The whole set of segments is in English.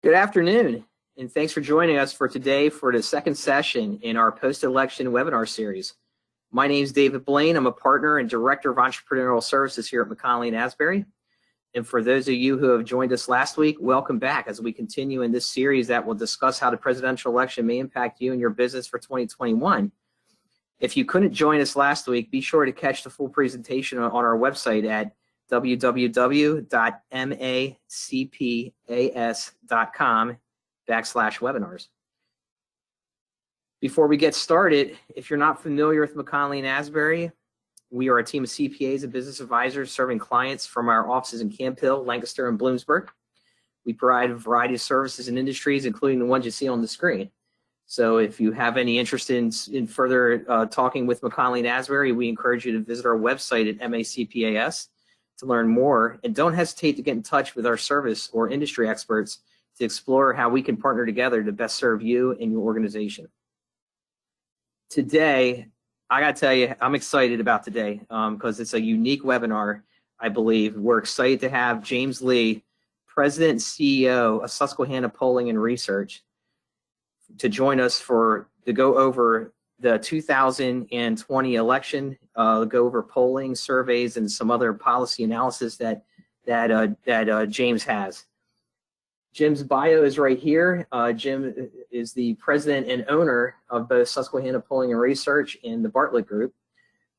Good afternoon, and thanks for joining us for today for the second session in our post-election webinar series. My name is David Blaine. I'm a partner and director of entrepreneurial services here at McConnelly & Asbury. And for those of you who have joined us last week, welcome back as we continue in this series that will discuss how the presidential election may impact you and your business for 2021. If you couldn't join us last week, be sure to catch the full presentation on our website at www.macpas.com/webinars. Before we get started, if you're not familiar with McConnelly & Asbury, we are a team of CPAs and business advisors serving clients from our offices in Camp Hill, Lancaster, and Bloomsburg. We provide a variety of services and industries, including the ones you see on the screen. So if you have any interest in further talking with McConnelly & Asbury, we encourage you to visit our website at MACPAS to learn more, and don't hesitate to get in touch with our service or industry experts to explore how we can partner together to best serve you and your organization. Today, I gotta tell you, I'm excited about today because it's a unique webinar, I believe. We're excited to have James Lee, President and CEO of Susquehanna Polling and Research, to join us to go over the 2020 election, go over polling, surveys, and some other policy analysis that James has. Jim's bio is right here. Jim is the president and owner of both Susquehanna Polling and Research and the Bartlett Group.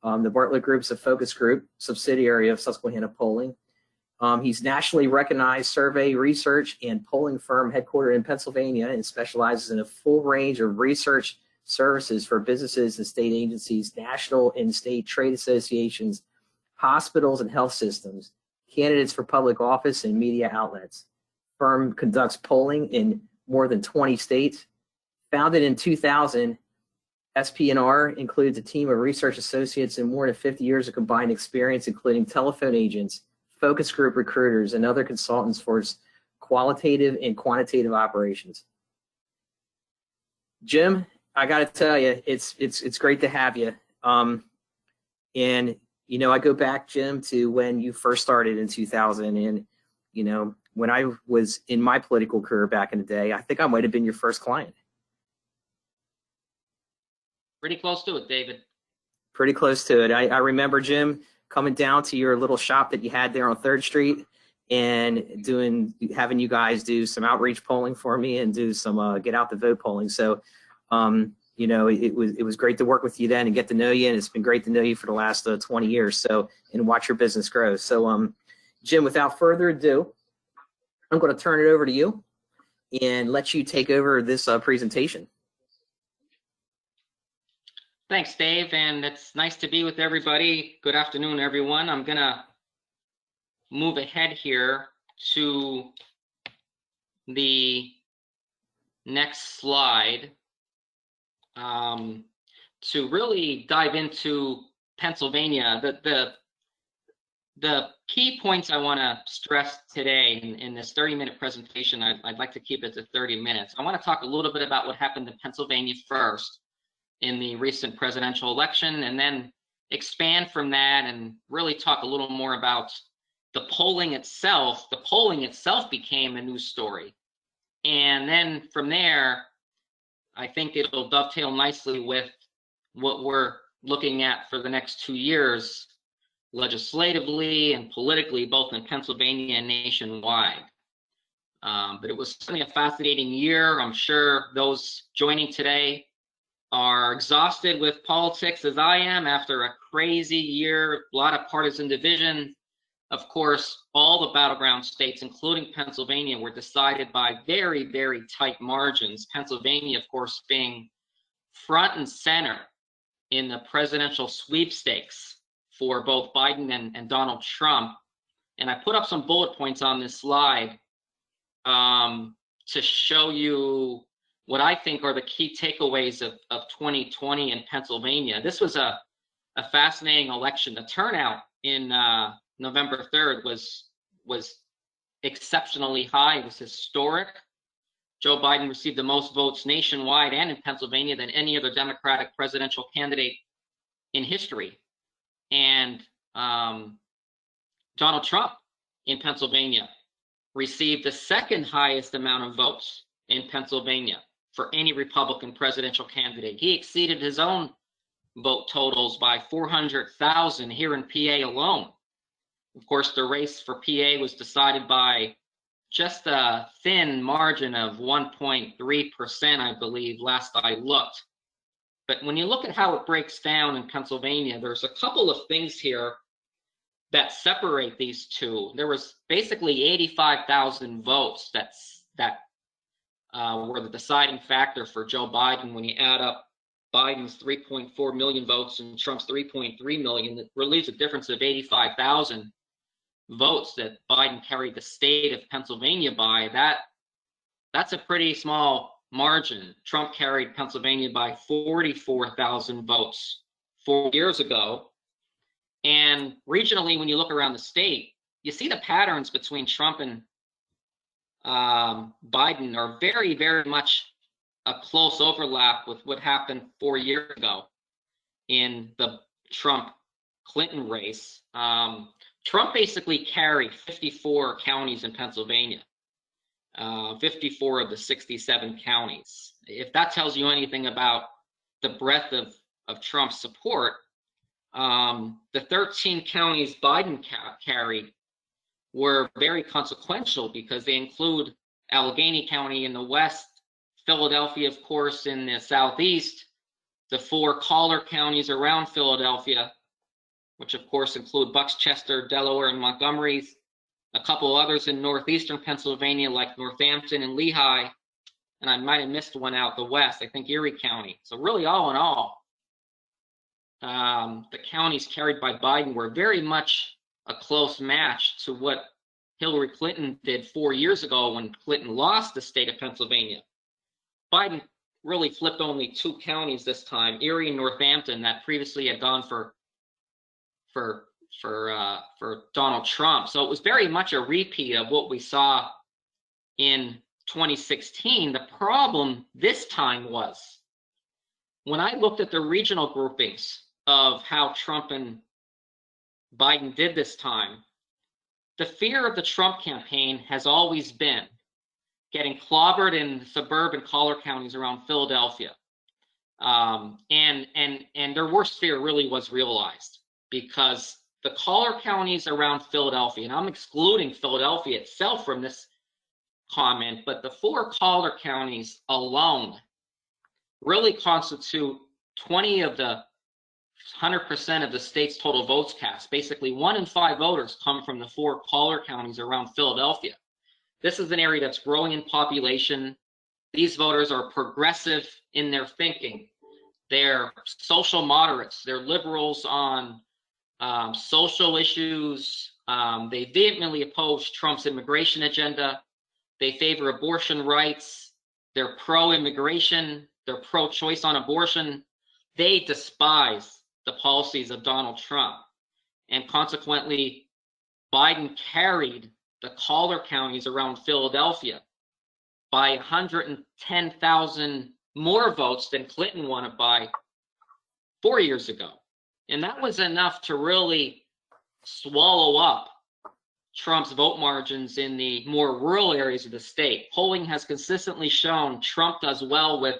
The Bartlett Group is a focus group subsidiary of Susquehanna Polling. He's nationally recognized survey research and polling firm headquartered in Pennsylvania and specializes in a full range of research services for businesses and state agencies, national and state trade associations, hospitals and health systems, candidates for public office, and media outlets. Firm conducts polling in more than 20 states. Founded in 2000, SP&R includes a team of research associates and more than 50 years of combined experience, including telephone agents, focus group recruiters, and other consultants for its qualitative and quantitative operations. Jim, I got to tell you, it's great to have you. And you know, I go back, Jim, to when you first started in 2000, and you know, when I was in my political career back in the day, I think I might have been your first client. Pretty close to it, David. Pretty close to it. I remember, Jim, coming down to your little shop that you had there on 3rd Street and having you guys do some outreach polling for me and do some get out the vote polling. So, you know, it was great to work with you then and get to know you, and it's been great to know you for the last 20 years. So, and watch your business grow. So, Jim, without further ado, I'm going to turn it over to you and let you take over this presentation. Thanks, Dave, and it's nice to be with everybody. Good afternoon, everyone. I'm going to move ahead here to the next slide to really dive into Pennsylvania. The key points I want to stress today in this 30-minute presentation, I'd like to keep it to 30 minutes. I want to talk a little bit about what happened in Pennsylvania first in the recent presidential election, and then expand from that and really talk a little more about the polling itself. The polling itself became a news story. And then from there, I think it'll dovetail nicely with what we're looking at for the next 2 years, legislatively and politically, both in Pennsylvania and nationwide. But it was certainly a fascinating year. I'm sure those joining today are exhausted with politics as I am after a crazy year, a lot of partisan division. Of course, all the battleground states, including Pennsylvania, were decided by very, very tight margins. Pennsylvania, of course, being front and center in the presidential sweepstakes for both Biden and Donald Trump. And I put up some bullet points on this slide to show you what I think are the key takeaways of 2020 in Pennsylvania. This was a fascinating election. The turnout in November 3rd was exceptionally high. It was historic. Joe Biden received the most votes nationwide and in Pennsylvania than any other Democratic presidential candidate in history. And Donald Trump in Pennsylvania received the second highest amount of votes in Pennsylvania for any Republican presidential candidate. He exceeded his own vote totals by 400,000 here in PA alone. Of course, the race for PA was decided by just a thin margin of 1.3%, I believe, last I looked. But when you look at how it breaks down in Pennsylvania, there's a couple of things here that separate these two. There was basically 85,000 votes that were the deciding factor for Joe Biden. When you add up Biden's 3.4 million votes and Trump's 3.3 million, it relieves a difference of 85,000 votes that Biden carried the state of Pennsylvania by. That's a pretty small margin. Trump carried Pennsylvania by 44,000 votes 4 years ago. And regionally, when you look around the state, you see the patterns between Trump and Biden are very, very much a close overlap with what happened 4 years ago in the Trump-Clinton race. Trump basically carried 54 counties in Pennsylvania, 54 of the 67 counties. If that tells you anything about the breadth of Trump's support, the 13 counties Biden carried were very consequential because they include Allegheny County in the west, Philadelphia, of course, in the southeast, the 4 collar counties around Philadelphia, which of course include Bucks-Chester, Delaware, and Montgomery, a couple others in northeastern Pennsylvania like Northampton and Lehigh, and I might have missed one out the west, I think Erie County. So really, all in all, the counties carried by Biden were very much a close match to what Hillary Clinton did 4 years ago when Clinton lost the state of Pennsylvania. Biden really flipped only 2 counties this time, Erie and Northampton, that previously had gone for Donald Trump. So it was very much a repeat of what we saw in 2016. The problem this time was, when I looked at the regional groupings of how Trump and Biden did this time, the fear of the Trump campaign has always been getting clobbered in suburban collar counties around Philadelphia. And their worst fear really was realized, because the collar counties around Philadelphia, and I'm excluding Philadelphia itself from this comment, but the 4 collar counties alone really constitute 20 of the 100% of the state's total votes cast. Basically, 1 in 5 voters come from the 4 collar counties around Philadelphia. This is an area that's growing in population. These voters are progressive in their thinking. They're social moderates. They're liberals on social issues. They vehemently oppose Trump's immigration agenda. They favor abortion rights. They're pro-immigration. They're pro-choice on abortion. They despise the policies of Donald Trump. And consequently, Biden carried the collar counties around Philadelphia by 110,000 more votes than Clinton won it by 4 years ago. And that was enough to really swallow up Trump's vote margins in the more rural areas of the state. Polling has consistently shown Trump does well with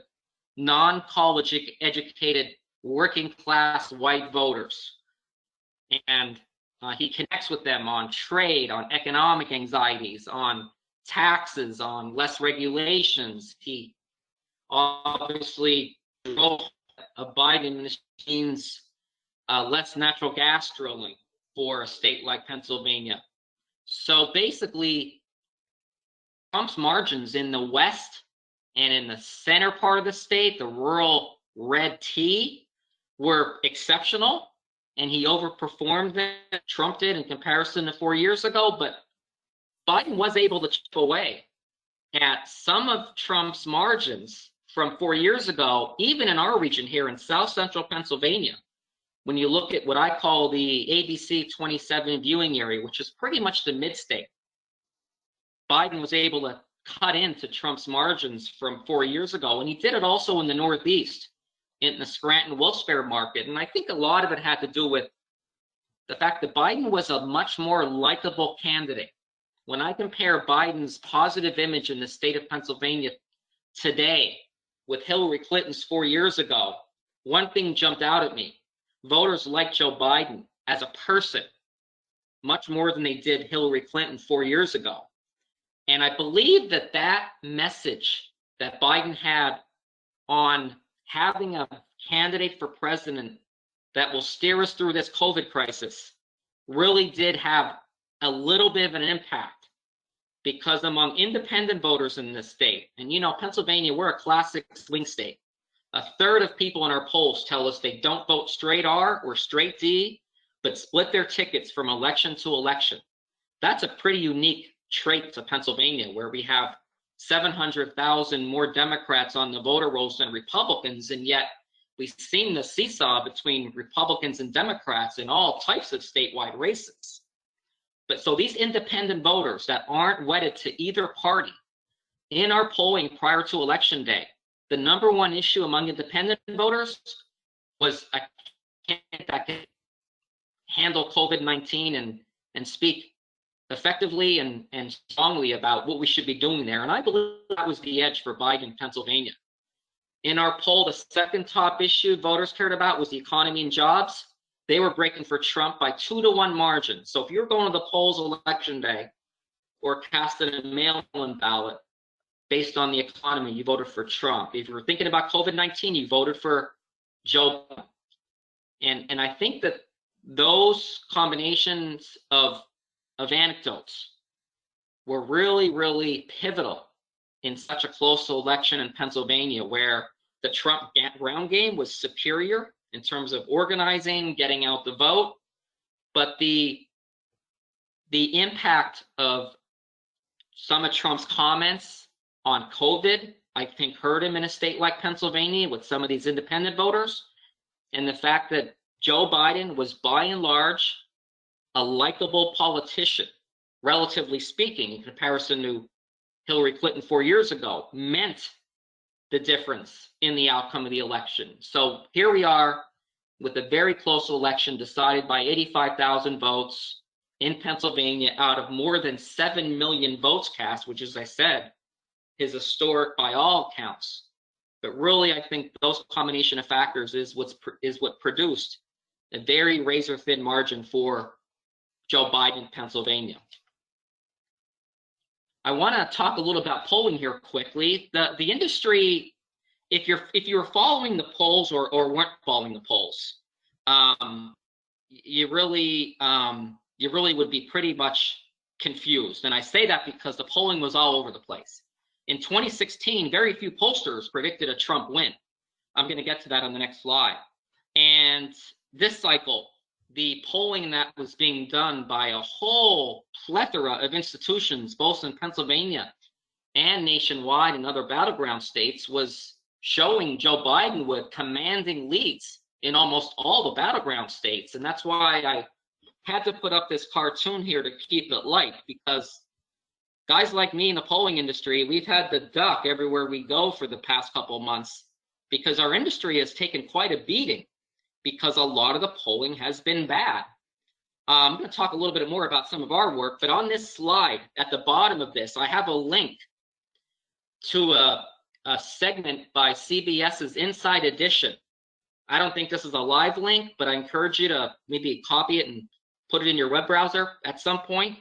non-college educated working class white voters. And he connects with them on trade, on economic anxieties, on taxes, on less regulations. He obviously drove a Biden administration's less natural gas drilling for a state like Pennsylvania. So basically, Trump's margins in the West and in the center part of the state, the rural red T, were exceptional, and he overperformed them. Trump did in comparison to 4 years ago, but Biden was able to chip away at some of Trump's margins from 4 years ago, even in our region here in South Central Pennsylvania. When you look at what I call the ABC 27 viewing area, which is pretty much the mid-state, Biden was able to cut into Trump's margins from 4 years ago. And he did it also in the Northeast, in the Scranton-Wilkes-Barre market. And I think a lot of it had to do with the fact that Biden was a much more likable candidate when I compare Biden's positive image in the state of Pennsylvania today with Hillary Clinton's 4 years ago, one thing jumped out at me. Voters like Joe Biden as a person much more than they did Hillary Clinton 4 years ago. And I believe that that message that Biden had on having a candidate for president that will steer us through this COVID crisis really did have a little bit of an impact, because among independent voters in this state, and you know, Pennsylvania, we're a classic swing state. A third of people in our polls tell us they don't vote straight R or straight D, but split their tickets from election to election. That's a pretty unique trait to Pennsylvania, where we have 700,000 more Democrats on the voter rolls than Republicans, and yet we've seen the seesaw between Republicans and Democrats in all types of statewide races. But so these independent voters that aren't wedded to either party, in our polling prior to election day, the number one issue among independent voters was a candidate that could handle COVID-19 and speak effectively and strongly about what we should be doing there. And I believe that was the edge for Biden in Pennsylvania. In our poll, the second top issue voters cared about was the economy and jobs. They were breaking for Trump by 2-to-1 margin. So if you're going to the polls election day or casting a mail-in ballot based on the economy, you voted for Trump. If you were thinking about COVID-19, you voted for Joe Biden. And I think that those combinations of anecdotes were really, really pivotal in such a close election in Pennsylvania, where the Trump ground game was superior in terms of organizing, getting out the vote, but the impact of some of Trump's comments on COVID, I think, hurt him in a state like Pennsylvania with some of these independent voters, and the fact that Joe Biden was by and large a likable politician, relatively speaking, in comparison to Hillary Clinton 4 years ago, meant the difference in the outcome of the election. So here we are with a very close election decided by 85,000 votes in Pennsylvania out of more than 7 million votes cast, which, as I said, is historic by all accounts. But really, I think those combination of factors is what produced a very razor-thin margin for Joe Biden in Pennsylvania. I want to talk a little about polling here quickly. The industry, if you're following the polls or weren't following the polls, you really would be pretty much confused. And I say that because the polling was all over the place. In 2016, very few pollsters predicted a Trump win. I'm going to get to that on the next slide. And this cycle, the polling that was being done by a whole plethora of institutions, both in Pennsylvania and nationwide in other battleground states, was showing Joe Biden with commanding leads in almost all the battleground states. And that's why I had to put up this cartoon here to keep it light, because guys like me in the polling industry, we've had to duck everywhere we go for the past couple of months, because our industry has taken quite a beating, because a lot of the polling has been bad. I'm going to talk a little bit more about some of our work, but on this slide, at the bottom of this, I have a link to a segment by CBS's Inside Edition. I don't think this is a live link, but I encourage you to maybe copy it and put it in your web browser at some point.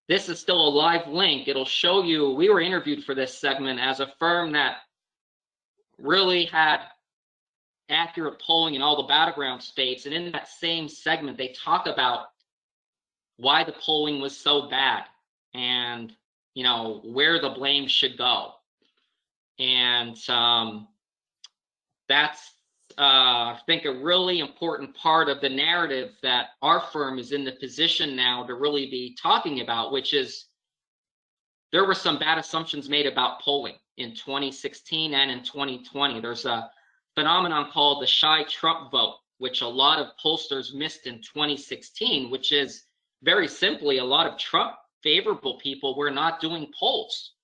This is still a live link. It'll show you, we were interviewed for this segment as a firm that really had accurate polling in all the battleground states, and in that same segment they talk about why the polling was so bad and, you know, where the blame should go. And that's I think a really important part of the narrative that our firm is in the position now to really be talking about, which is there were some bad assumptions made about polling in 2016 and in 2020. There's a phenomenon called the shy Trump vote, which a lot of pollsters missed in 2016, which is very simply a lot of Trump favorable people were not doing polls,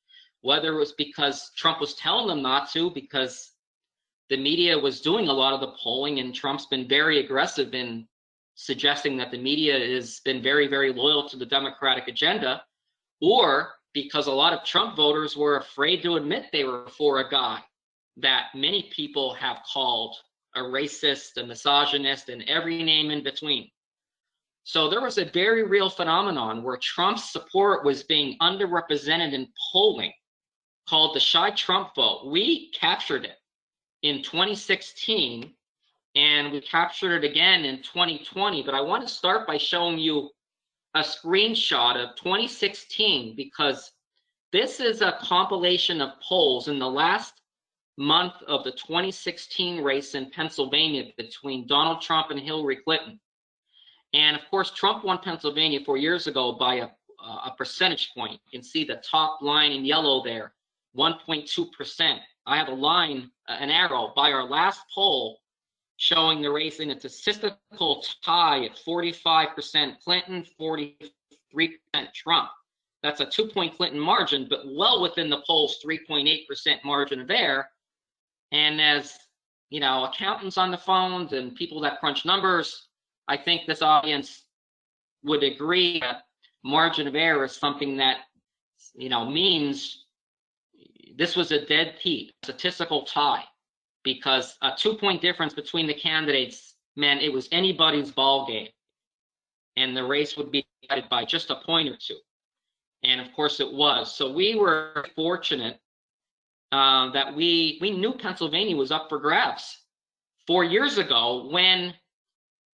whether it was because Trump was telling them not to, because the media was doing a lot of the polling, and Trump's been very aggressive in suggesting that the media has been very, very loyal to the Democratic agenda, or because a lot of Trump voters were afraid to admit they were for a guy that many people have called a racist, a misogynist, and every name in between. So there was a very real phenomenon where Trump's support was being underrepresented in polling called the shy Trump vote. We captured it in 2016 and we captured it again in 2020. But I want to start by showing you a screenshot of 2016 because this is a compilation of polls in the last month of the 2016 race in Pennsylvania between Donald Trump and Hillary Clinton. And of course, Trump won Pennsylvania 4 years ago by a percentage point. You can see the top line in yellow there, 1.2%. I have a line, an arrow by our last poll showing the race in a statistical tie at 45% Clinton, 43% Trump. That's a 2-point Clinton margin, but well within the poll's 3.8% margin of error. And as you know, accountants on the phones and people that crunch numbers, I think this audience would agree that margin of error is something that, you know, means this was a dead heat, statistical tie, because a 2-point difference between the candidates meant it was anybody's ball game, and the race would be decided by just a point or two. And of course it was. So we were fortunate that we knew Pennsylvania was up for grabs 4 years ago when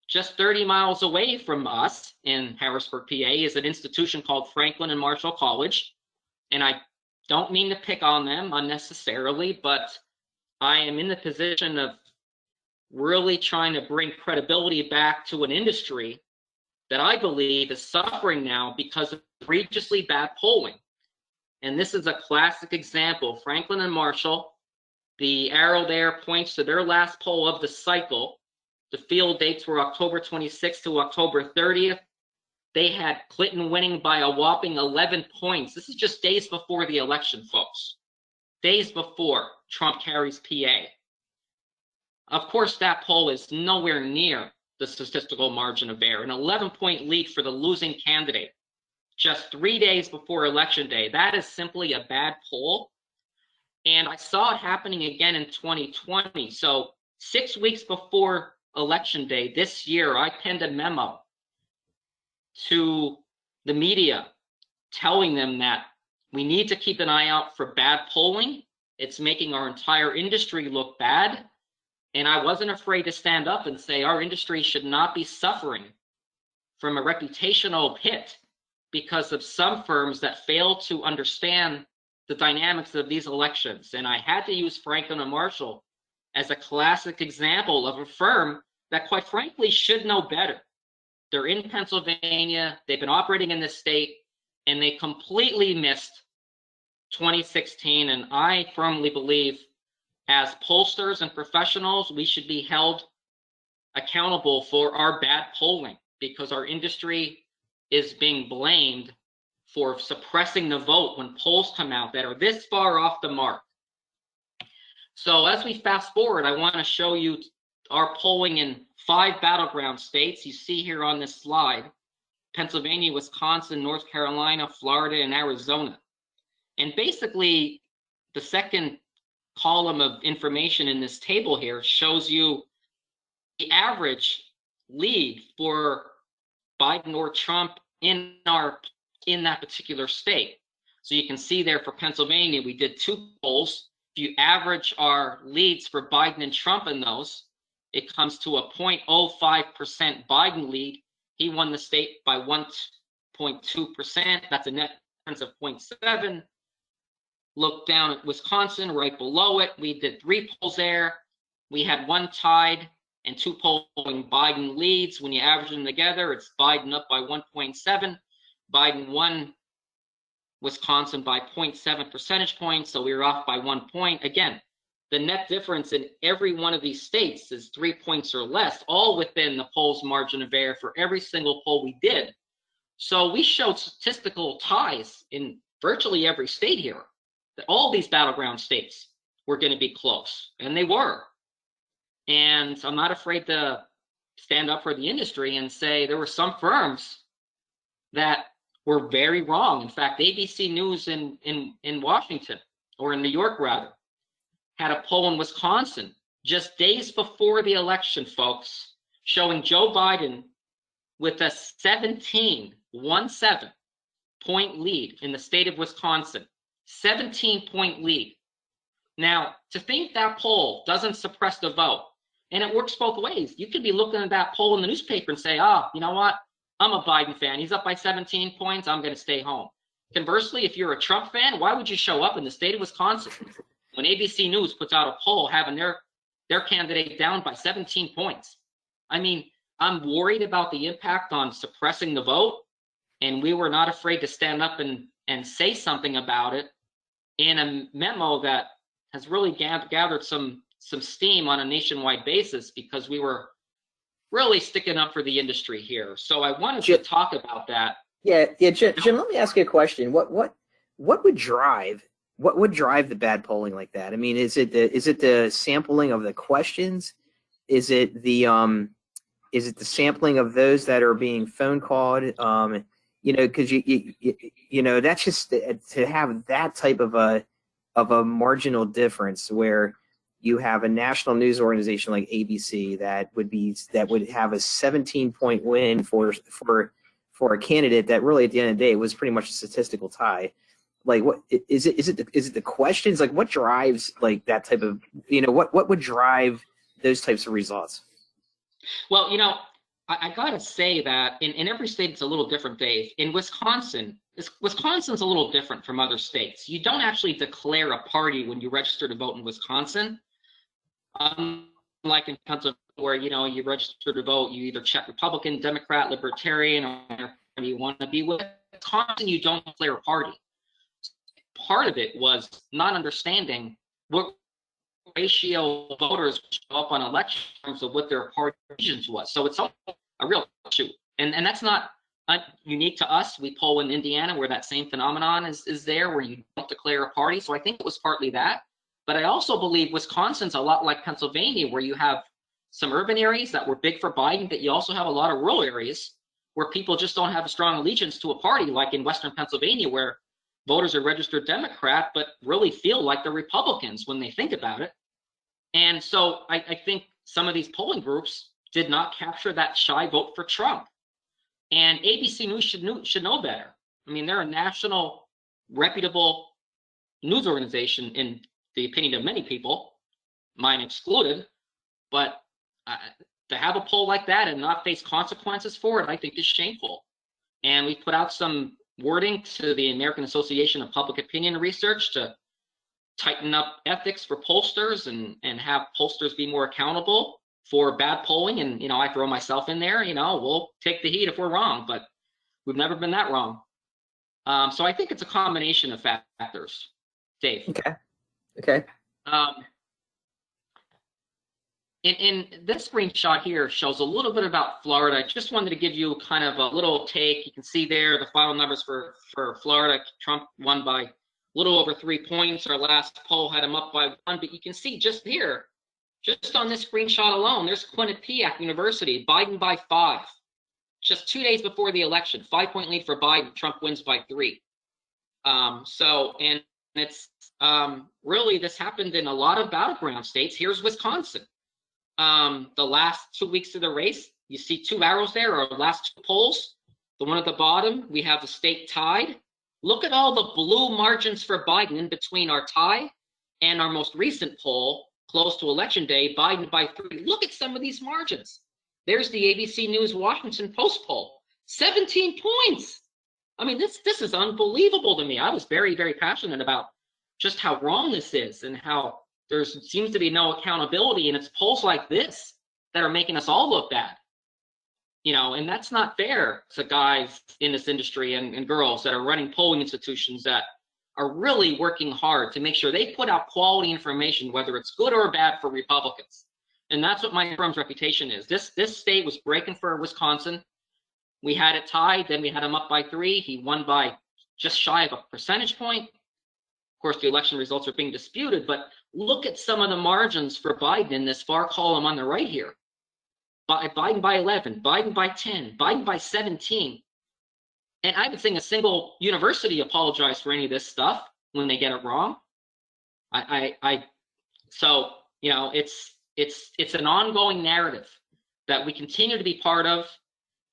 just 30 miles away from us in Harrisburg, PA, is an institution called Franklin and Marshall College. And I don't mean to pick on them unnecessarily, but I am in the position of really trying to bring credibility back to an industry that I believe is suffering now because of egregiously bad polling. And this is a classic example. Franklin and Marshall, the arrow there points to their last poll of the cycle. The field dates were October 26th to October 30th. They had Clinton winning by a whopping 11 points. This is just days before the election, folks. Days before Trump carries PA. Of course, that poll is nowhere near the statistical margin of error. An 11-point lead for the losing candidate just 3 days before election day. That is simply a bad poll. And I saw it happening again in 2020. So 6 weeks before election day this year, I penned a memo to the media telling them that we need to keep an eye out for bad polling. It's making our entire industry look bad. And I wasn't afraid to stand up and say our industry should not be suffering from a reputational hit because of some firms that fail to understand the dynamics of these elections. And I had to use Franklin and Marshall as a classic example of a firm that, quite frankly, should know better. They're in Pennsylvania, they've been operating in this state, and they completely missed 2016. And I firmly believe, as pollsters and professionals, we should be held accountable for our bad polling because our industry is being blamed for suppressing the vote when polls come out that are this far off the mark. So as we fast forward, I want to show you our polling in 5 battleground states. You see here on this slide, Pennsylvania, Wisconsin, North Carolina, Florida, and Arizona. And basically, the second column of information in this table here shows you the average lead for Biden or Trump in that particular state. So you can see there for Pennsylvania, we did 2 polls. If you average our leads for Biden and Trump in those, it comes to a 0.05% Biden lead. He won the state by 1.2%. That's a net difference of 0.7. Look down at Wisconsin, right below it. We did 3 polls there. We had 1 tied and 2 polling Biden leads. When you average them together, it's Biden up by 1.7. Biden won Wisconsin by 0.7 percentage points, so we were off by 1 point. Again, the net difference in every one of these states is 3 points or less, all within the poll's margin of error for every single poll we did. So we showed statistical ties in virtually every state here, that all these battleground states were going to be close, and they were. And I'm not afraid to stand up for the industry and say there were some firms that were very wrong. In fact, ABC News in Washington, or in New York rather, had a poll in Wisconsin just days before the election, folks, showing Joe Biden with a 17 point lead in the state of Wisconsin. 17-point lead. Now, to think that poll doesn't suppress the vote, and it works both ways. You could be looking at that poll in the newspaper and say, oh, you know what? I'm a Biden fan. He's up by 17 points. I'm going to stay home. Conversely, if you're a Trump fan, why would you show up in the state of Wisconsin when ABC News puts out a poll having their candidate down by 17 points? I mean, I'm worried about the impact on suppressing the vote, and we were not afraid to stand up and say something about it in a memo that has really gathered some steam on a nationwide basis, because we were really sticking up for the industry here. So I wanted to talk about that. Yeah, Jim, let me ask you a question. What would drive the bad polling like that? I mean, is it the sampling of the questions? Is it the sampling of those that are being phone called? Because that's just to have that type of a marginal difference where you have a national news organization like ABC that would have a 17-point win for a candidate that really at the end of the day was pretty much a statistical tie. Like, what is it? Is it the questions? Like, what drives like that type of what would drive those types of results? Well, I gotta say that in every state it's a little different, Dave. In Wisconsin's a little different from other states. You don't actually declare a party when you register to vote in Wisconsin. Unlike in Pennsylvania, where you register to vote, you either check Republican, Democrat, Libertarian, or you want to be with. In Wisconsin, you don't declare a party. Part of it was not understanding what ratio of voters show up on election in terms of what their party allegiance was. So it's a real issue, and that's not unique to us. We poll in Indiana where that same phenomenon is there, where you don't declare a party. So I think it was partly that. But I also believe Wisconsin's a lot like Pennsylvania, where you have some urban areas that were big for Biden, but you also have a lot of rural areas where people just don't have a strong allegiance to a party, like in Western Pennsylvania, where voters are registered Democrat, but really feel like they're Republicans when they think about it. And so I think some of these polling groups did not capture that shy vote for Trump. And ABC News should know better. I mean, they're a national, reputable news organization in the opinion of many people, mine excluded. But to have a poll like that and not face consequences for it, I think is shameful. And we put out some wording to the American Association of Public Opinion Research to tighten up ethics for pollsters and have pollsters be more accountable for bad polling. And I throw myself in there. We'll take the heat if we're wrong, but we've never been that wrong. So I think it's a combination of factors, Dave. Okay. In this screenshot here shows a little bit about Florida. I just wanted to give you kind of a little take. You can see there the final numbers for Florida. Trump won by a little over 3 points. Our last poll had him up by 1, but you can see just here, just on this screenshot alone, there's Quinnipiac University, Biden by 5. Just 2 days before the election, 5-point lead for Biden. Trump wins by 3. And it's really, this happened in a lot of battleground states. Here's Wisconsin. The last 2 weeks of the race, you see 2 arrows there, our last 2 polls. The one at the bottom, we have the state tied. Look at all the blue margins for Biden in between our tie and our most recent poll, close to election day, Biden by 3. Look at some of these margins. There's the ABC News Washington Post poll, 17 points. I mean, this is unbelievable to me. I was very, very passionate about just how wrong this is and how there seems to be no accountability, and it's polls like this that are making us all look bad. And that's not fair to guys in this industry and girls that are running polling institutions that are really working hard to make sure they put out quality information, whether it's good or bad for Republicans. And that's what my firm's reputation is. This state was breaking for Wisconsin. We had it tied, then we had him up by 3. He won by just shy of a percentage point. Of course, the election results are being disputed, but look at some of the margins for Biden in this far column on the right here. Biden by 11, Biden by 10, Biden by 17. And I haven't seen a single university apologize for any of this stuff when they get it wrong. So, you know, it's an ongoing narrative that we continue to be part of.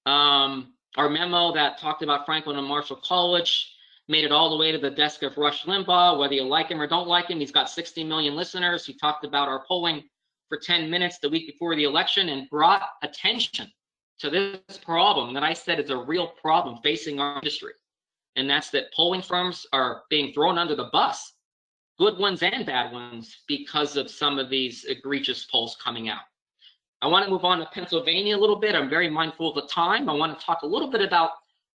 Our memo that talked about Franklin and Marshall College made it all the way to the desk of Rush Limbaugh. Whether you like him or don't like him, he's got 60 million listeners. He talked about our polling for 10 minutes the week before the election and brought attention to this problem that I said is a real problem facing our industry. And that's that polling firms are being thrown under the bus, good ones and bad ones, because of some of these egregious polls coming out. I want to move on to Pennsylvania a little bit. I'm very mindful of the time. I want to talk a little bit about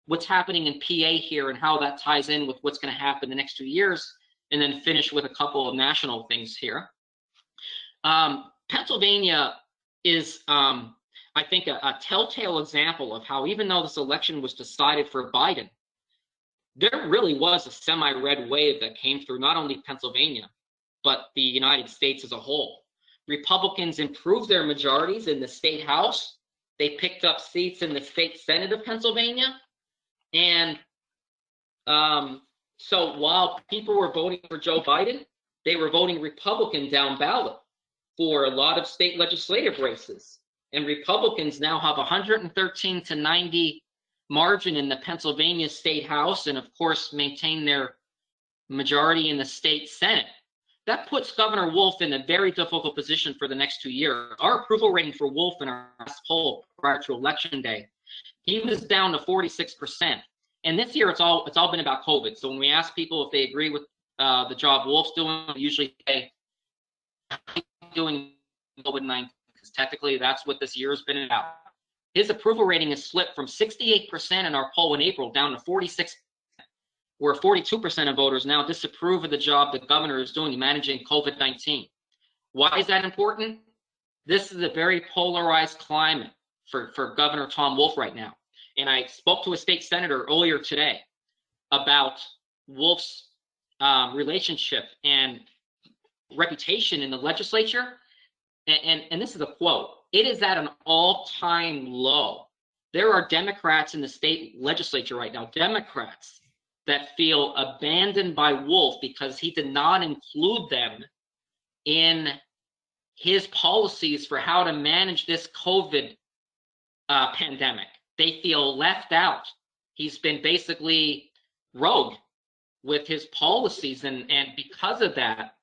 what's happening in PA here and how that ties in with what's going to happen the next 2 years, and then finish with a couple of national things here. Pennsylvania is, I think, a telltale example of how, even though this election was decided for Biden, there really was a semi-red wave that came through not only Pennsylvania, but the United States as a whole. Republicans improved their majorities in the state house. They picked up seats in the state Senate of Pennsylvania. And so while people were voting for Joe Biden, they were voting Republican down ballot for a lot of state legislative races. And Republicans now have 113 to 90 margin in the Pennsylvania state house, and of course maintain their majority in the state Senate. That puts Governor Wolf in a very difficult position for the next 2 years. Our approval rating for Wolf in our last poll prior to Election Day, he was down to 46%. And this year, it's all been about COVID. So when we ask people if they agree with the job Wolf's doing, we usually say doing COVID-19, because technically that's what this year has been about. His approval rating has slipped from 68% in our poll in April down to 46%. Where 42% of voters now disapprove of the job the governor is doing managing COVID-19. Why is that important? This is a very polarized climate for Governor Tom Wolf right now. And I spoke to a state senator earlier today about Wolf's relationship and reputation in the legislature. And this is a quote: "It is at an all-time low." There are Democrats in the state legislature right now, Democrats that feel abandoned by Wolf because he did not include them in his policies for how to manage this COVID pandemic. They feel left out. He's been basically rogue with his policies, and because of that,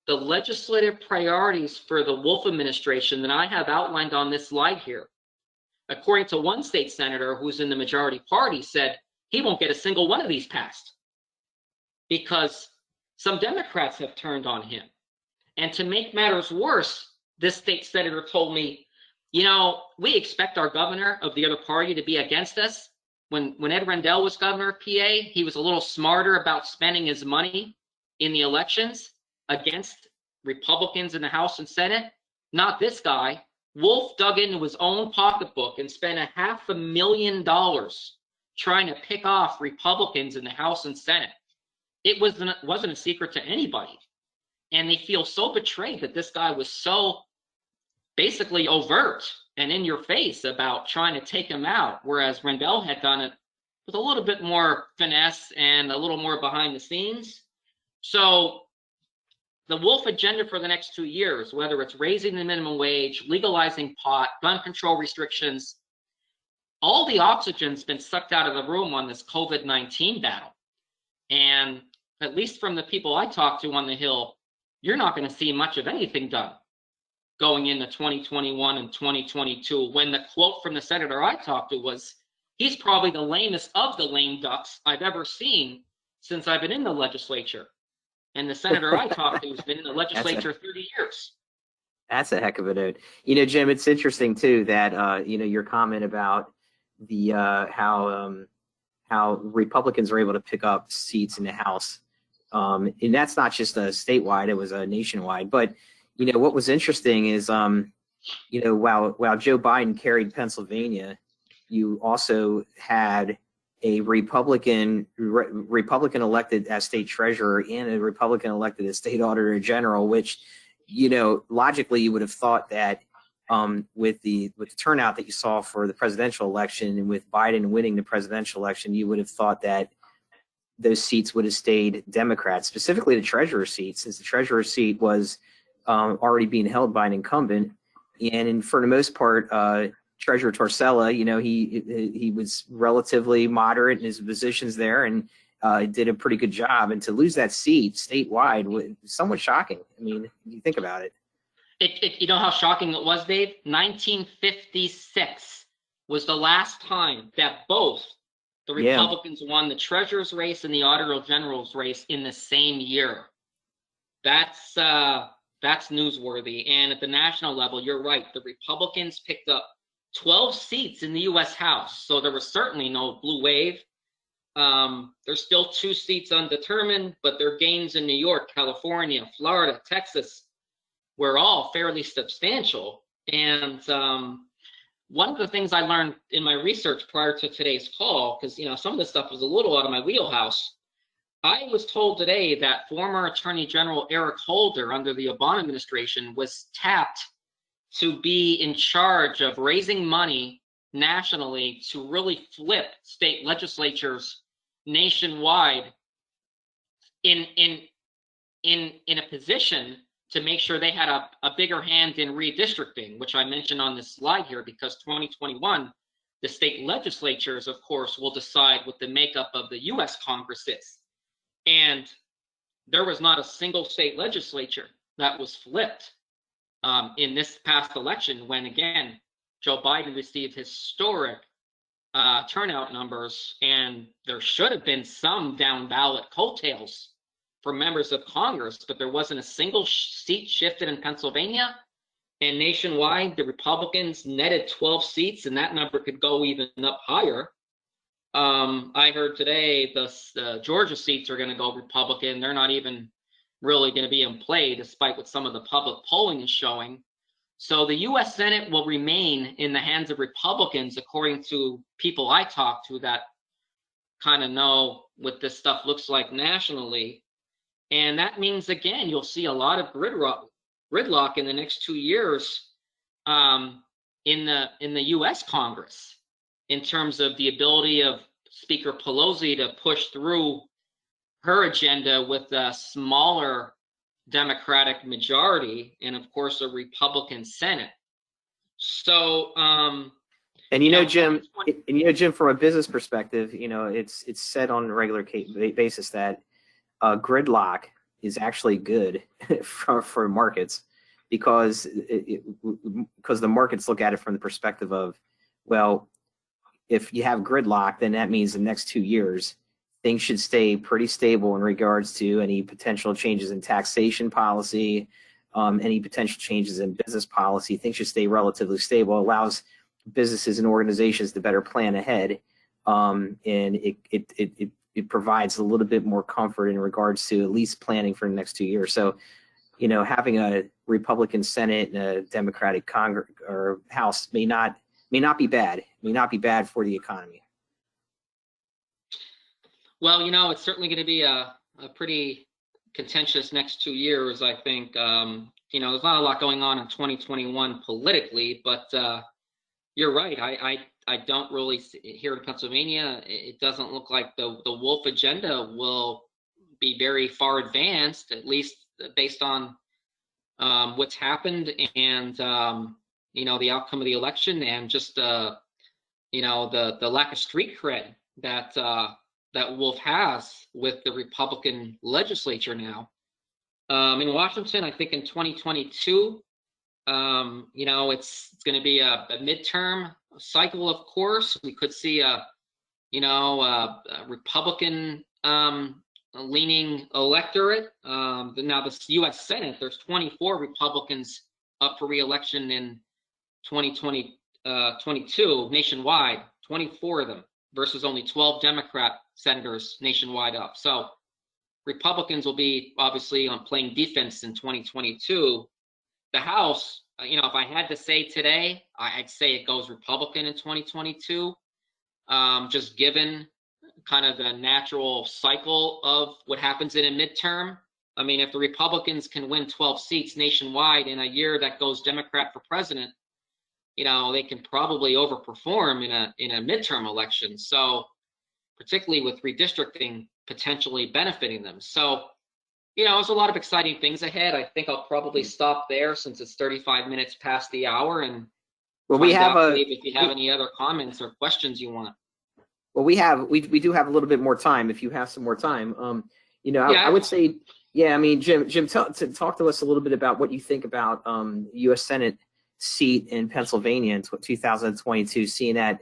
the legislative priorities for the Wolf administration that I have outlined on this slide here, according to one state senator who's in the majority party, said he won't get a single one of these passed because some Democrats have turned on him. And to make matters worse, this state senator told me, you know, we expect our governor of the other party to be against us. When Ed Rendell was governor of PA, he was a little smarter about spending his money in the elections against Republicans in the House and Senate. Not this guy. Wolf dug into his own pocketbook and spent $500,000 trying to pick off Republicans in the House and Senate. It wasn't a secret to anybody. And they feel so betrayed that this guy was so basically overt and in your face about trying to take him out, whereas Rendell had done it with a little bit more finesse and a little more behind the scenes. So the Wolf agenda for the next 2 years, whether it's raising the minimum wage, legalizing pot, gun control restrictions, all the oxygen's been sucked out of the room on this COVID-19 battle. And at least from the people I talk to on the Hill, you're not going to see much of anything done going into 2021 and 2022, when the quote from the senator I talked to was, he's probably the lamest of the lame ducks I've ever seen since I've been in the legislature. And the senator I talked to has been in the legislature 30 years. That's a heck of a note. You know, Jim, it's interesting too that you know, your comment about the how Republicans are able to pick up seats in the House, and that's not just a statewide; it was a nationwide. But you know, what was interesting is, you know, while Joe Biden carried Pennsylvania, you also had a Republican elected as state treasurer and a Republican elected as state auditor general, which, you know, logically you would have thought that with the turnout that you saw for the presidential election, and with Biden winning the presidential election, you would have thought that those seats would have stayed Democrats, specifically the treasurer seat, since the treasurer seat was already being held by an incumbent. And for the most part, Treasurer Torcella, he was relatively moderate in his positions there, and did a pretty good job. And to lose that seat statewide was somewhat shocking. I mean, you think about it. You know how shocking it was, Dave? 1956 was the last time that both the Republicans won the treasurer's race and the auditor general's race in the same year. That's newsworthy. And at the national level, you're right. The Republicans picked up 12 seats in the U.S. House, so there was certainly no blue wave. There's still 2 seats undetermined, but their gains in New York, California, Florida, Texas were all fairly substantial. And one of the things I learned in my research prior to today's call, because some of this stuff was a little out of my wheelhouse, I was told today that former Attorney General Eric Holder under the Obama administration was tapped to be in charge of raising money nationally to really flip state legislatures nationwide in a position to make sure they had a bigger hand in redistricting, which I mentioned on this slide here, because 2021, the state legislatures, of course, will decide what the makeup of the U.S. Congress is. And there was not a single state legislature that was flipped in this past election, when, again, Joe Biden received historic turnout numbers, and there should have been some down ballot coattails for members of Congress, but there wasn't a single seat shifted in Pennsylvania. And nationwide, the Republicans netted 12 seats, and that number could go even up higher. I heard today the Georgia seats are going to go Republican. They're not even really going to be in play, despite what some of the public polling is showing. So the U.S. Senate will remain in the hands of Republicans, according to people I talk to that kind of know what this stuff looks like nationally. And that means, again, you'll see a lot of gridlock in the next 2 years in the U.S. Congress, in terms of the ability of Speaker Pelosi to push through her agenda with a smaller Democratic majority, and of course a Republican Senate. So, Jim, from a business perspective, it's said on a regular basis that gridlock is actually good for markets, because the markets look at it from the perspective of, well, if you have gridlock, then that means the next 2 years things should stay pretty stable in regards to any potential changes in taxation policy, any potential changes in business policy. Things should stay relatively stable. It allows businesses and organizations to better plan ahead, and it provides a little bit more comfort in regards to at least planning for the next 2 years. So, having a Republican Senate and a Democratic Congress or House may not be bad. May not be bad for the economy. Well, it's certainly going to be a pretty contentious next 2 years, I think. There's not a lot going on in 2021 politically, but you're right. I don't really see, here in Pennsylvania, it doesn't look like the Wolf agenda will be very far advanced, at least based on what's happened and the outcome of the election, and just the lack of street cred that Wolf has with the Republican legislature now. In Washington, I think in 2022, it's going to be a midterm cycle, of course. We could see a Republican leaning electorate. Now the U.S. Senate, there's 24 Republicans up for re-election in 2022 nationwide, 24 of them, versus only 12 Democrat senators nationwide up. So Republicans will be obviously playing defense in 2022. The House, if I had to say today, I'd say it goes Republican in 2022, just given kind of the natural cycle of what happens in a midterm. I mean, if the Republicans can win 12 seats nationwide in a year that goes Democrat for president, they can probably overperform in a midterm election. So particularly with redistricting potentially benefiting them. So, there's a lot of exciting things ahead. I think I'll probably stop there since it's 35 minutes past the hour, and Well, find out, Dave, if you have any other comments or questions you want. Well, we do have a little bit more time if you have some more time. I would say, Jim, talk to us a little bit about what you think about U.S. Senate seat in Pennsylvania in 2022, seeing that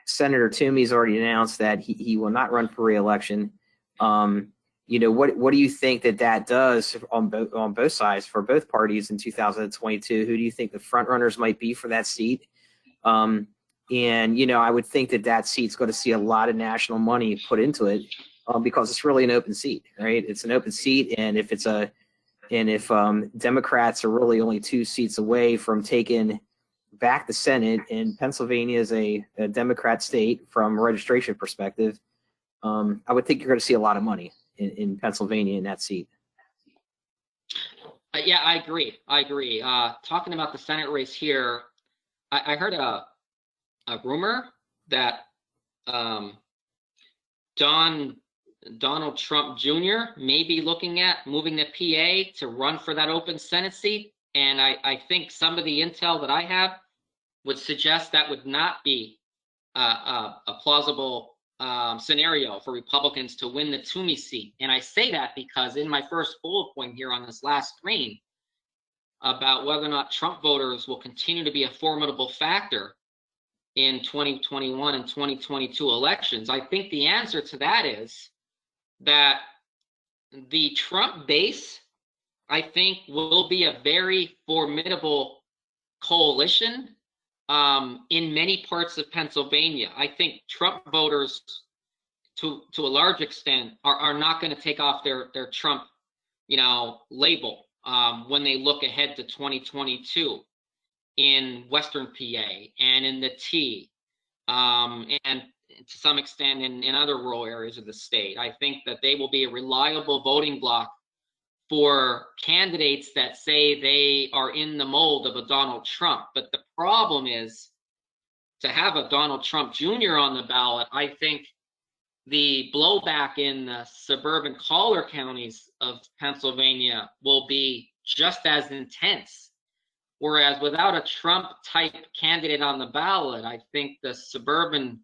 Senator Toomey's already announced that he will not run for re-election. What do you think that does on both sides for both parties in 2022? Who do you think the front runners might be for that seat? And I would think that seat's going to see a lot of national money put into it because it's really an open seat, right? It's an open seat, and if Democrats are really only 2 seats away from taking back the Senate, and Pennsylvania is a Democrat state from a registration perspective, I would think you're going to see a lot of money in Pennsylvania in that seat. Yeah, I agree. Talking about the Senate race here, I heard a rumor that Donald Trump Jr. may be looking at moving to PA to run for that open Senate seat. And I think some of the intel that I have would suggest that would not be a plausible scenario for Republicans to win the Toomey seat. And I say that because in my first bullet point here on this last screen about whether or not Trump voters will continue to be a formidable factor in 2021 and 2022 elections, I think the answer to that is that the Trump base, I think, will be a very formidable coalition in many parts of Pennsylvania. I think Trump voters, to a large extent, are not going to take off their Trump, label when they look ahead to 2022 in Western PA and in the T, and to some extent in other rural areas of the state. I think that they will be a reliable voting bloc for candidates that say they are in the mold of a Donald Trump. But the problem is, to have a Donald Trump Jr. on the ballot, I think the blowback in the suburban collar counties of Pennsylvania will be just as intense. Whereas without a Trump-type candidate on the ballot, I think the suburban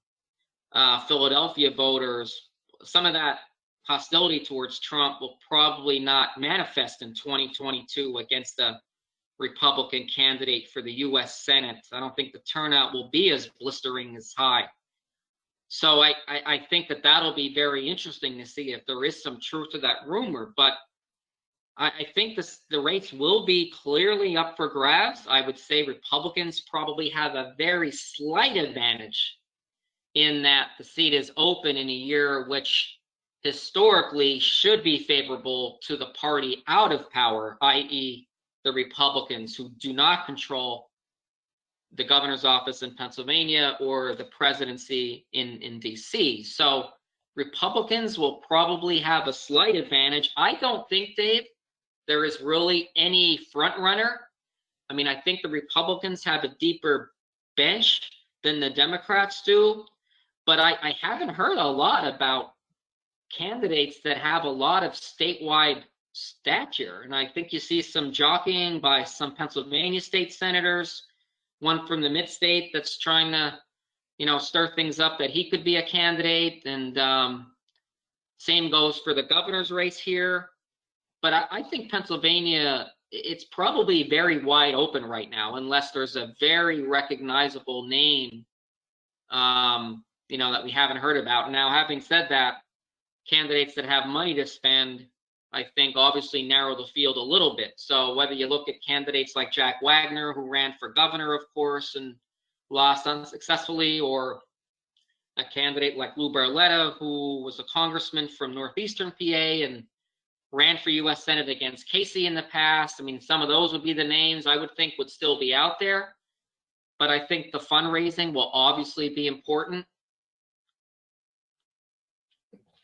Philadelphia voters, some of that hostility towards Trump will probably not manifest in 2022 against a Republican candidate for the U.S. Senate. I don't think the turnout will be as blistering as high. So I think that'll be very interesting to see if there is some truth to that rumor. But I think the race will be clearly up for grabs. I would say Republicans probably have a very slight advantage in that the seat is open in a year which historically should be favorable to the party out of power, i.e. the Republicans, who do not control the governor's office in Pennsylvania or the presidency in DC. So Republicans will probably have a slight advantage. I don't think, Dave, there is really any front runner. I mean, I think the Republicans have a deeper bench than the Democrats do, but I haven't heard a lot about candidates that have a lot of statewide stature. And I think you see some jockeying by some Pennsylvania state senators, one from the mid-state that's trying to, stir things up that he could be a candidate. And same goes for the governor's race here. But I think Pennsylvania, it's probably very wide open right now, unless there's a very recognizable name, that we haven't heard about. Now, having said that, candidates that have money to spend, I think, obviously narrow the field a little bit. So whether you look at candidates like Jack Wagner, who ran for governor, of course, and lost unsuccessfully, or a candidate like Lou Barletta, who was a congressman from northeastern PA and ran for U.S. Senate against Casey in the past. I mean, some of those would be the names I would think would still be out there. But I think the fundraising will obviously be important.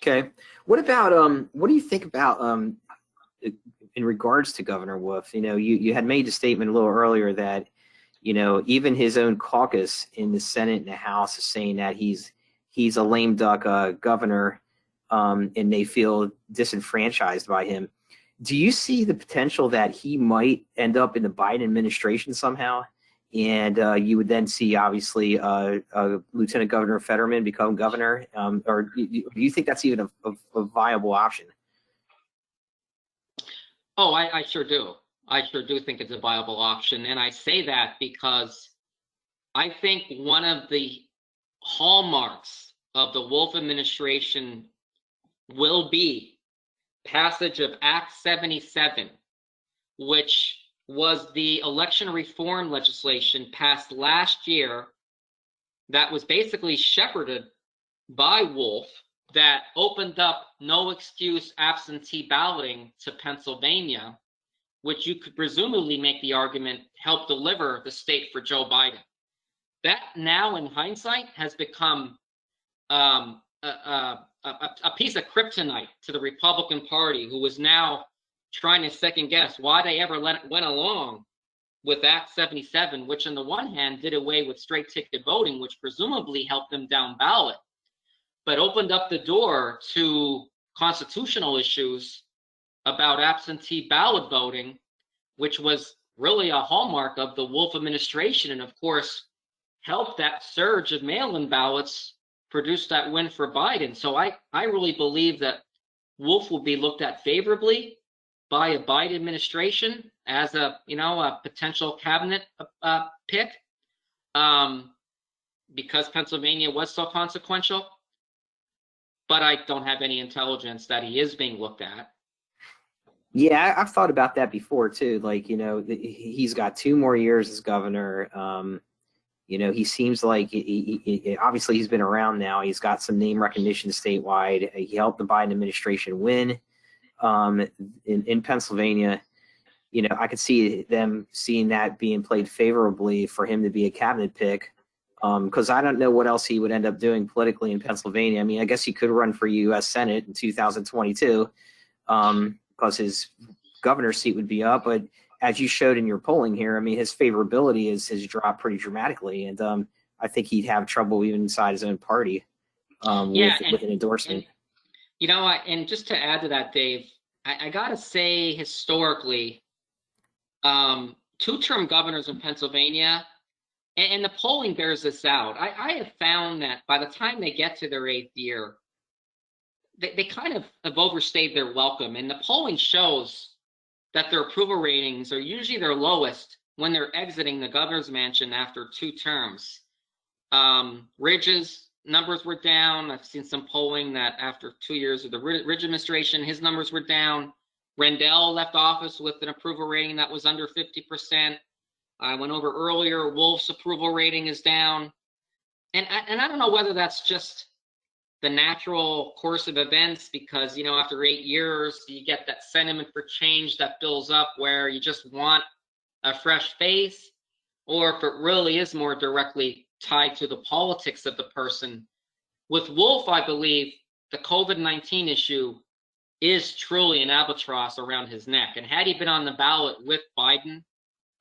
Okay. What do you think about in regards to Governor Wolf? You had made a statement a little earlier that you know, even his own caucus in the Senate and the House is saying that he's a lame duck governor, and they feel disenfranchised by him. Do you see the potential that he might end up in the Biden administration somehow? And you would then see, obviously, Lieutenant Governor Fetterman become governor, or do you think that's even a viable option? Oh, I sure do. I sure do think it's a viable option. And I say that because I think one of the hallmarks of the Wolf administration will be passage of Act 77, which was the election reform legislation passed last year that was basically shepherded by Wolf, that opened up no excuse absentee balloting to Pennsylvania, which you could presumably make the argument helped deliver the state for Joe Biden. That now, in hindsight, has become a piece of kryptonite to the Republican Party, who is now trying to second guess why they ever went along with Act 77, which on the one hand did away with straight ticket voting, which presumably helped them down ballot, but opened up the door to constitutional issues about absentee ballot voting, which was really a hallmark of the Wolf administration, and of course helped that surge of mail-in ballots produce that win for Biden. So I really believe that Wolf will be looked at favorably by a Biden administration as a potential cabinet pick, because Pennsylvania was so consequential. But I don't have any intelligence that he is being looked at. Yeah, I've thought about that before too. Like, you know, he's got 2 more years as governor. You know, he seems like obviously he's been around now. He's got some name recognition statewide. He helped the Biden administration win in Pennsylvania. You know, I could see them seeing that being played favorably for him to be a cabinet pick, because I don't know what else he would end up doing politically in Pennsylvania. I mean, I guess he could run for U.S. Senate in 2022, because his governor's seat would be up. But as you showed in your polling here, I mean, his favorability has dropped pretty dramatically, and I think he'd have trouble even inside his own party with an endorsement. And just to add to that, Dave, I gotta say, historically, 2-term governors in Pennsylvania, and the polling bears this out, I have found that by the time they get to their 8th year, they kind of have overstayed their welcome. And the polling shows that their approval ratings are usually their lowest when they're exiting the governor's mansion after 2 terms. Ridge's numbers were down. I've seen some polling that after 2 years of the Ridge administration, his numbers were down. Rendell left office with an approval rating that was under 50%. I went over earlier, Wolf's approval rating is down. And I don't know whether that's just the natural course of events, because, after 8 years, you get that sentiment for change that builds up where you just want a fresh face, or if it really is more directly tied to the politics of the person. With Wolf, I believe the COVID-19 issue is truly an albatross around his neck. And had he been on the ballot with Biden,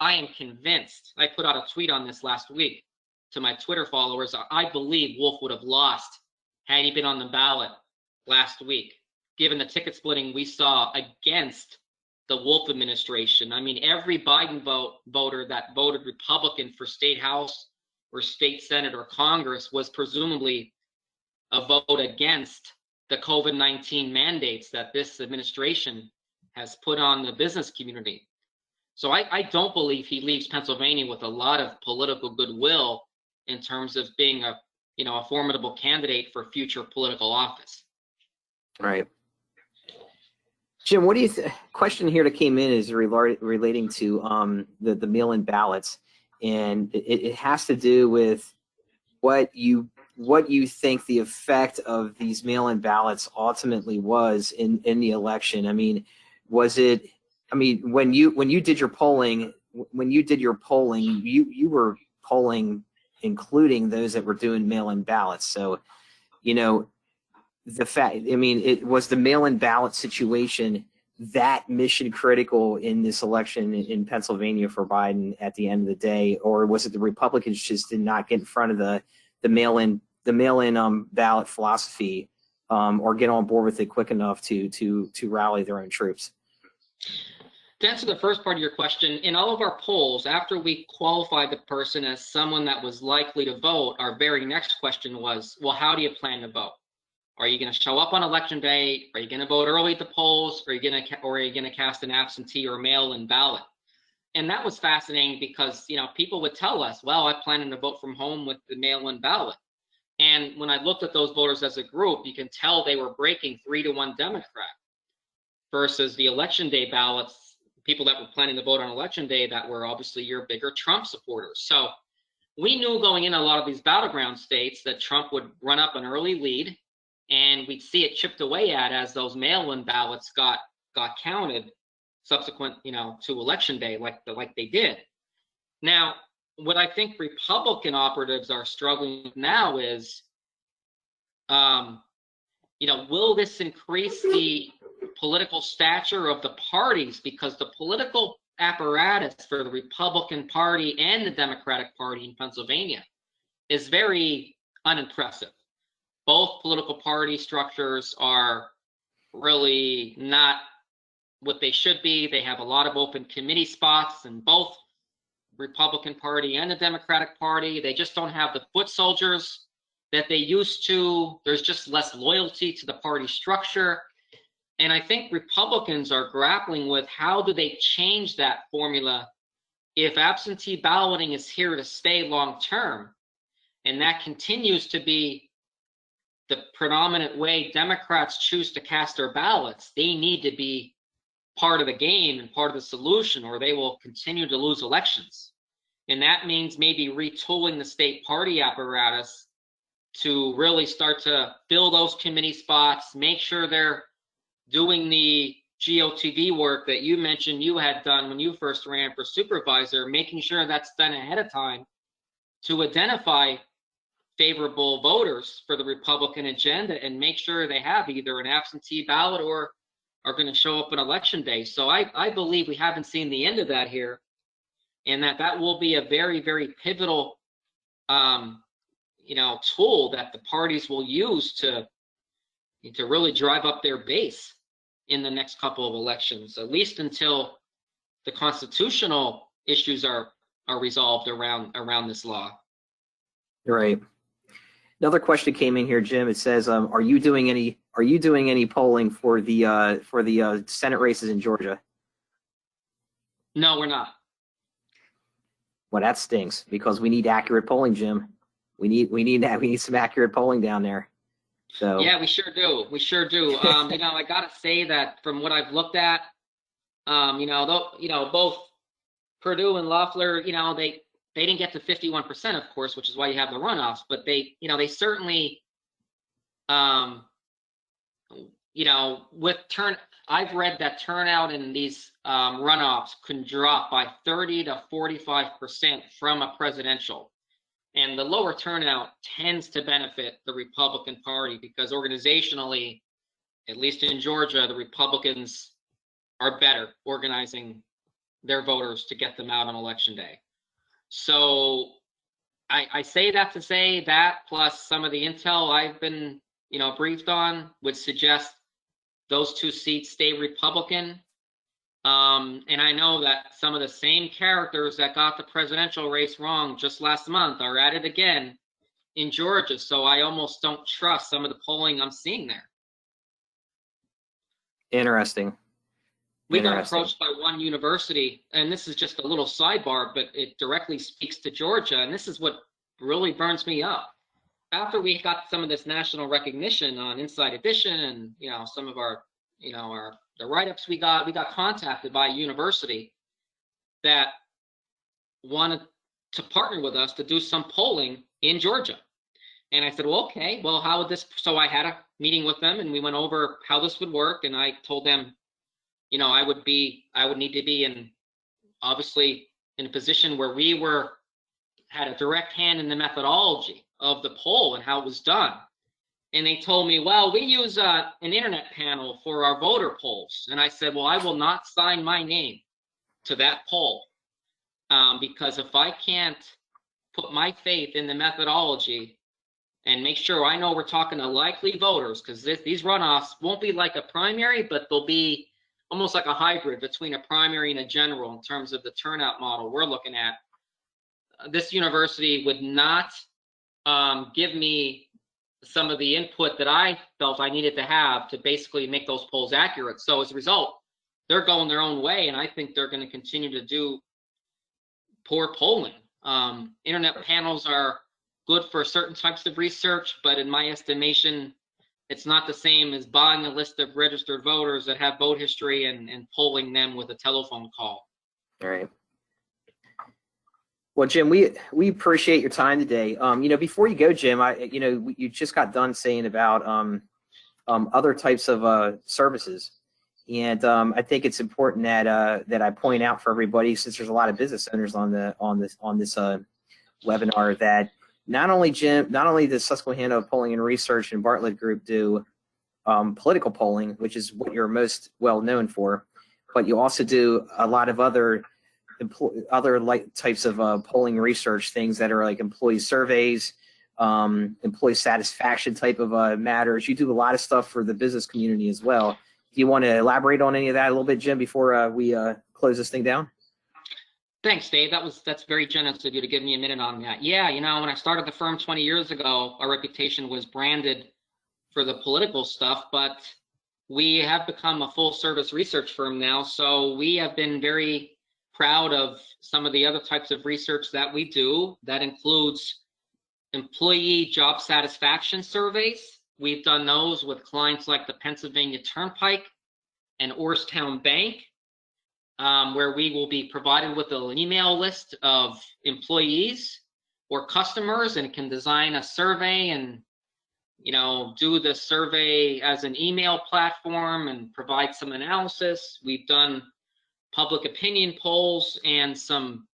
I am convinced, I put out a tweet on this last week to my Twitter followers, I believe Wolf would have lost had he been on the ballot last week, given the ticket splitting we saw against the Wolf administration. I mean, every Biden voter that voted Republican for state house or state senate or Congress was presumably a vote against the COVID-19 mandates that this administration has put on the business community. So I don't believe he leaves Pennsylvania with a lot of political goodwill in terms of being a formidable candidate for future political office. Right. Jim, what do you question here that came in is relating to the mail-in ballots, and it has to do with what you think the effect of these mail-in ballots ultimately was in the election. I mean, when you did your polling, you were polling including those that were doing mail-in ballots. So, it was the mail-in ballot situation that mission critical in this election in Pennsylvania for Biden at the end of the day, or was it the Republicans just did not get in front of the mail-in ballot philosophy, or get on board with it quick enough to rally their own troops? To answer the first part of your question, in all of our polls, after we qualified the person as someone that was likely to vote, our very next question was, well, how do you plan to vote? Are you going to show up on election day? Are you going to vote early at the polls? Or are you going to cast an absentee or mail-in ballot? And that was fascinating because, people would tell us, well, I'm planning to vote from home with the mail-in ballot. And when I looked at those voters as a group, you can tell they were breaking 3-to-1 Democrat versus the election day ballots, people that were planning to vote on election day that were obviously your bigger Trump supporters. So we knew going in a lot of these battleground states that Trump would run up an early lead, and we'd see it chipped away at as those mail-in ballots got counted subsequent, to election day, like they did. Now, what I think Republican operatives are struggling with now is, will this increase the political stature of the parties? Because the political apparatus for the Republican Party and the Democratic Party in Pennsylvania is very unimpressive. Both political party structures are really not what they should be. They have a lot of open committee spots in both Republican Party and the Democratic Party. They just don't have the foot soldiers that they used to. There's just less loyalty to the party structure. And I think Republicans are grappling with how do they change that formula if absentee balloting is here to stay long term, and that continues to be the predominant way Democrats choose to cast their ballots. They need to be part of the game and part of the solution, or they will continue to lose elections. And that means maybe retooling the state party apparatus to really start to fill those committee spots, make sure they're doing the GOTV work that you mentioned you had done when you first ran for supervisor, making sure that's done ahead of time to identify favorable voters for the Republican agenda and make sure they have either an absentee ballot or are going to show up on election day. So I believe we haven't seen the end of that here, and that will be a very, very pivotal tool that the parties will use to really drive up their base in the next couple of elections, at least until the constitutional issues are resolved around this law. Right. Another question came in here, Jim. It says, are you doing any polling for the Senate races in Georgia? No, we're not. Well, that stinks because we need accurate polling, Jim. We need some accurate polling down there. So yeah, we sure do. I gotta say that from what I've looked at, both Purdue and Loeffler, they didn't get to 51%, of course, which is why you have the runoffs. But they certainly, I've read that turnout in these runoffs can drop by 30 to 45% from a presidential. And the lower turnout tends to benefit the Republican Party because organizationally, at least in Georgia, the Republicans are better organizing their voters to get them out on election day. So I say that to say that, plus some of the intel I've been, briefed on, would suggest those two seats stay Republican. And I know that some of the same characters that got the presidential race wrong just last month are at it again in Georgia. So I almost don't trust some of the polling I'm seeing there. Interesting. We got approached by one university, and this is just a little sidebar, but it directly speaks to Georgia, and this is what really burns me up. After we got some of this national recognition on Inside Edition and some of our the write-ups we got contacted by a university that wanted to partner with us to do some polling in Georgia. And I said, well, okay, well, how would this, so I had a meeting with them and we went over how this would work. And I told them, I would need to be obviously in a position where we had a direct hand in the methodology of the poll and how it was done. And they told me, well, we use an internet panel for our voter polls. And I said, well, I will not sign my name to that poll, because if I can't put my faith in the methodology and make sure I know we're talking to likely voters, because these runoffs won't be like a primary, but they'll be almost like a hybrid between a primary and a general in terms of the turnout model we're looking at. This university would not give me some of the input that I felt I needed to have to basically make those polls accurate. So as a result, they're going their own way, and I think they're going to continue to do poor polling. Internet panels are good for certain types of research, but in my estimation, it's not the same as buying a list of registered voters that have vote history and polling them with a telephone call. All right. Well, Jim, we appreciate your time today. Before you go, Jim, you just got done saying about other types of services, and I think it's important that I point out for everybody, since there's a lot of business owners on this webinar, that not only does Susquehanna Polling and Research and Bartlett Group do political polling, which is what you're most well known for, but you also do a lot of other types of polling research, things that are like employee surveys, employee satisfaction type of matters. You do a lot of stuff for the business community as well. Do you want to elaborate on any of that a little bit, Jim, before we close this thing down? Thanks, Dave. That's very generous of you to give me a minute on that. Yeah, when I started the firm 20 years ago, our reputation was branded for the political stuff, but we have become a full service research firm now. So we have been very proud of some of the other types of research that we do. That includes employee job satisfaction surveys. We've done those with clients like the Pennsylvania Turnpike and Orrstown Bank, where we will be provided with an email list of employees or customers, and can design a survey and do the survey as an email platform and provide some analysis. We've done public opinion polls and some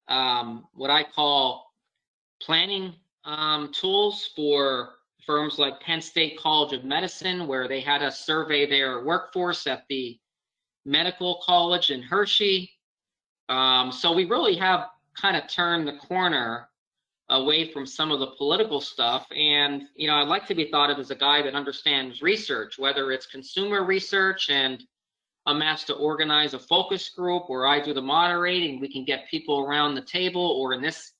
what I call planning tools for firms like Penn State College of Medicine, where they had us survey their workforce at the medical college in Hershey. So we really have kind of turned the corner away from some of the political stuff. And, I'd like to be thought of as a guy that understands research, whether it's consumer research, and I'm asked to organize a focus group where I do the moderating. We can get people around the table, or in this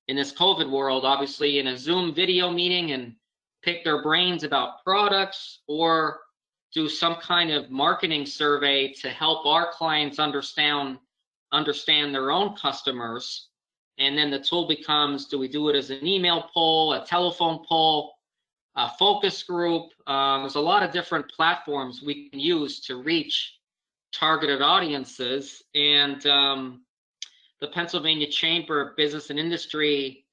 COVID world, obviously in a Zoom video meeting, and pick their brains about products, or do some kind of marketing survey to help our clients understand their own customers. And then the tool becomes, do we do it as an email poll, a telephone poll, a focus group? There's a lot of different platforms we can use to reach targeted audiences. And the Pennsylvania Chamber of Business and Industry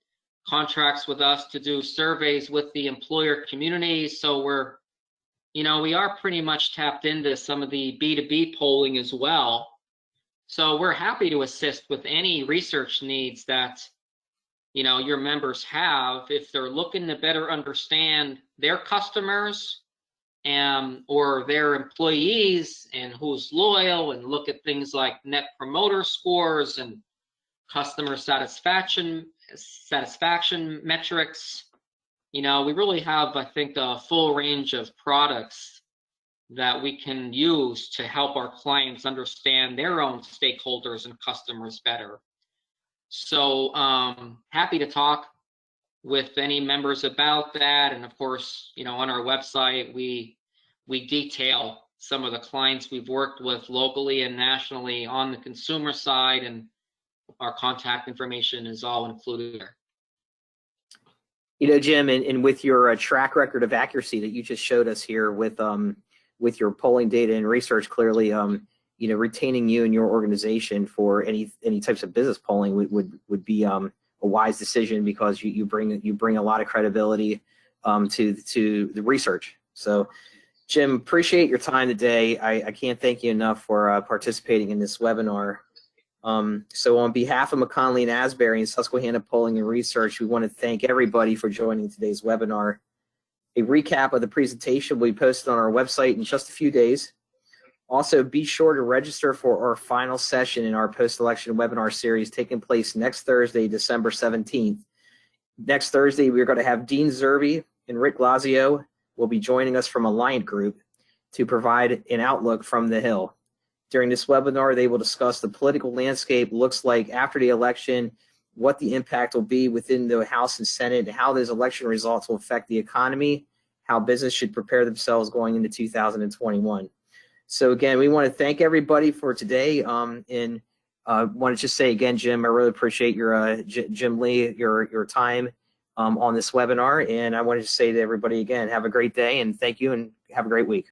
contracts with us to do surveys with the employer community. So we are pretty much tapped into some of the B2B polling as well. So we're happy to assist with any research needs that your members have, if they're looking to better understand their customers or their employees and who's loyal, and look at things like net promoter scores and customer satisfaction metrics. We really have, I think, a full range of products that we can use to help our clients understand their own stakeholders and customers better. So happy to talk with any members about that. And of course, on our website, we detail some of the clients we've worked with locally and nationally on the consumer side, and our contact information is all included there. Jim, and with your track record of accuracy that you just showed us here with your polling data and research, clearly, retaining you and your organization for any types of business polling would be a wise decision, because you bring a lot of credibility to the research. So, Jim, appreciate your time today. I can't thank you enough for participating in this webinar. So on behalf of McConnelly and Asbury and Susquehanna Polling and Research, we want to thank everybody for joining today's webinar. A recap of the presentation will be posted on our website in just a few days. Also, be sure to register for our final session in our post-election webinar series taking place next Thursday, December 17th. Next Thursday, we're going to have Dean Zerbe and Rick Lazio will be joining us from Alliant Group to provide an outlook from the Hill. During this webinar, they will discuss the political landscape looks like after the election, what the impact will be within the House and Senate, how those election results will affect the economy, how business should prepare themselves going into 2021. So again, we want to thank everybody for today, and want to just say again, Jim, I really appreciate your Jim Lee, your time on this webinar, and I wanted to say to everybody again, have a great day, and thank you, and have a great week.